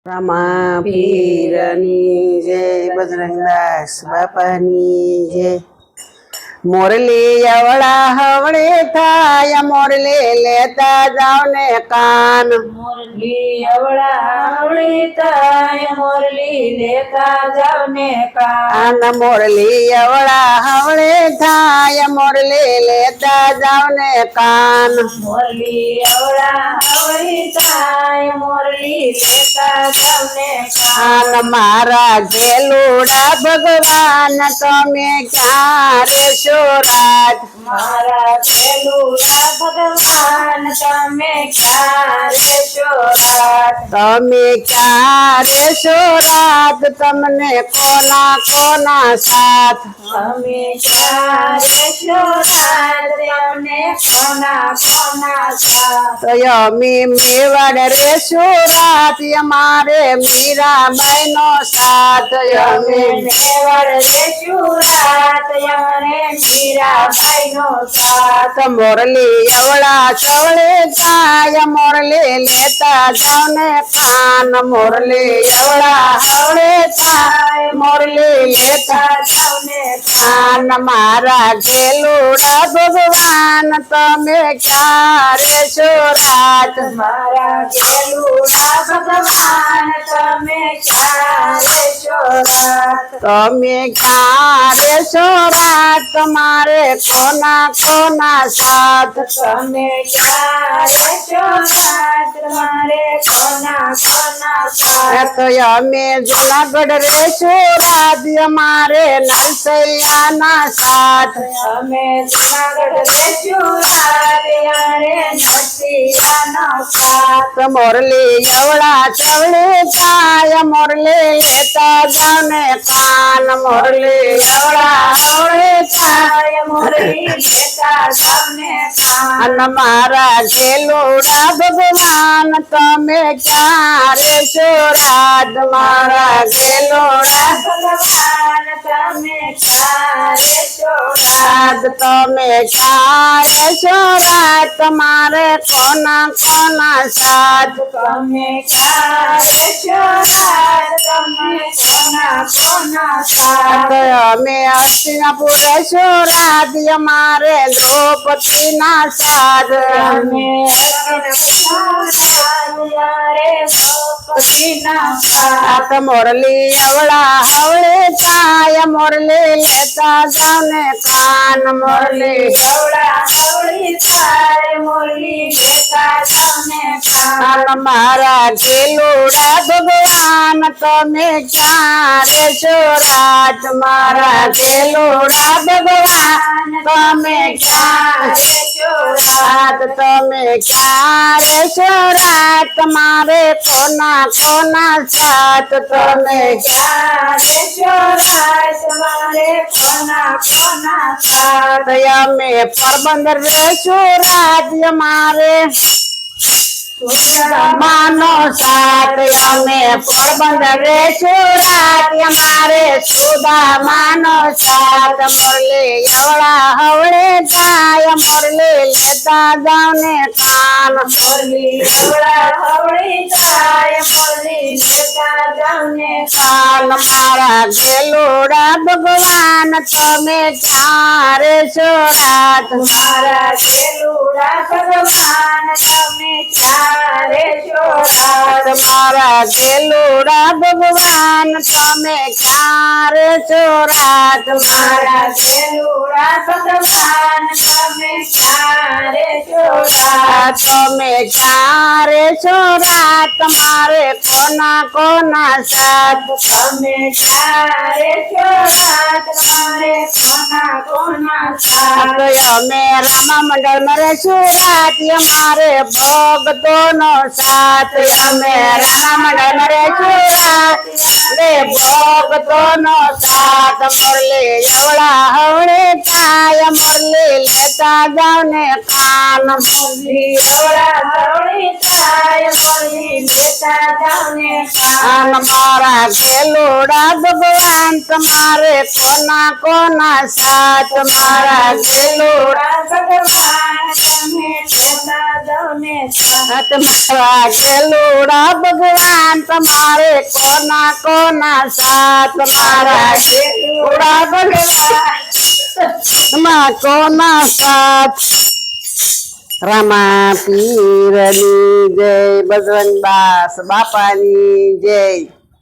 રામા પીરની જય, બજરંગદાસ બાપાની જય। મોરલી અવળા હવળે થાય, મોરલી લેતા જાવ ને કાન। મોરલી અવળા હવળે થાય, મોરલી લેતા જાવ ને કાન। મોરલી અવળા હવળે થાય, મોરલી લેતા જાવ ને કાન। મોરલી અવળા હવળે થાય, મોરલી લેતા જાવ ને કાન। મારા ગેલુડા ભગવાન તમે ક્યાં રેશો રાત। મારા ગેલુડા ભગવાન તમે ક્યાં રેશો રાત। તમે ક્યાં રેશો રાત, તમને કોના કોના સાથ। અમે ક્યાં રેશો રાત, તમને કોના કોના સાથ। અમે મેવાડ રેશો રાત, અમારે મીરાબાઈ નો સાથ। અમે મેવાડ રેશું રાત, અમારે મીરાબાઈ નો સાથ। મોરલી અવળા ચવળે જાય, મોરલી લેતા જાવ ને કાન। મોરલી અવળા હવળે થાય, મોરલી લેતા જાવ ને કાન। મારા ગેલુડા ભગવાન તમે ક્યાં રેશો રાત। મારા ગેલુડા ભગવાન તમે ક્યાં રેશો રાત। તમે ક્યાં રેશો રાત, તમારે કોના કોના સાથ। તમે ક્યાં રેશો રાત, તમારે કોના કોના સાથ। અમે જુનાગઢ રેશો રાત, અમારે નરસૈયાના સાથ। અમે જુનાગઢ રેશું રાત, અમારે નરસિંહાનો સાથ। મોરલી અવળા ચવળે થાય, મોરલી લેતા જાવ ને કાન। મોરલી અવળા હવળે થાય, મોરલી લેતા જાવ ને કાન। મારા ગેલુડા ભગવાન તમે ક્યાં રેશો રાત। મારા ગેલુડા ભગવાન તમે ક્યાં રેશો રાત। તમે ક્યાં રેશો રાત, તમારે કોના કોના સાથ। તમે ક્યાં રેશો રાત, તમે કોના કોના સાથ। અમે હસ્તિનાપુર રેશો રાત, અમારે દ્રૌપદી ના સાથ। અમે અમારે દ્રૌપદીના સાથ। મોરલી અવળા હવળે થાય, મોરલી લેતા જાવ ને કાન। મોરલી અવળા હવળી થાય, મોરલી લેતા જાવ ને કાન। મારા ગેલુડા ભગવાન તમે ક્યાં રેશો રાત। મારા ગેલુડા ભગવાન તમે ક્યાં રેશો રાત। તમે ક્યાં રેશો રાત, તમારે કોના કોના સાથ। તમે ક્યાં રેશો રાત, તમારે કોના કોના સાથ। અમે પોરબંદર રેશો રાત, અમારે માનો સાથ। અમે પોરબંદર રેશો રાત, અમારે સુદામાનો સાથ। મોરલી અવળા હવળે થાય, મોરલી લેતા જાવ ને કાન। મોરલી અવળા હવળી થાય, મોરલી લેતા જાવ ને કાન। મારા ગેલુડા ભગવાન તમે ક્યાં રેશો રાત। મારા ગેલુડા ભગવાન તમે ક્યાં રેશો રાત। મારા ગેલુડા ભગવાન તમે ક્યાં રેશો રાત। મારા ગેલુડા ભગવાન તમે ક્યાં રેશો રાત। તમે ક્યાં રેશો રાત, તમારે કોના કોના સાથ। તમે ક્યાં રેશો રાત, તમારે કોના કોના સાથ। અમે રામા મંડળ માં રેશો રાત, અમારે ભક્તોનો સાથ। અમે રામા મંડળ માં રેશો રાત, ભક્તોનો સાથ। મોરલી અવળા હવળે થાય, મોરલી લેતા જાવ ને કાન। મોરલી અવળા હવળી થાય, મોરલી લેતા જાવ ને કાન। મારા ગેલુડા ભગવાન તમારે કોના કોના સાથ। મારા ગેલુડા ભગવાન તમે લેતા જાઉં ને સાથ. તમારા ગેલુડા ભગવાન તમારે કોના કોના સાથ મારા ગેલુડા ભગવાન કોના સાથ રામા પીરની જય બજરંગદાસ બાપાની જય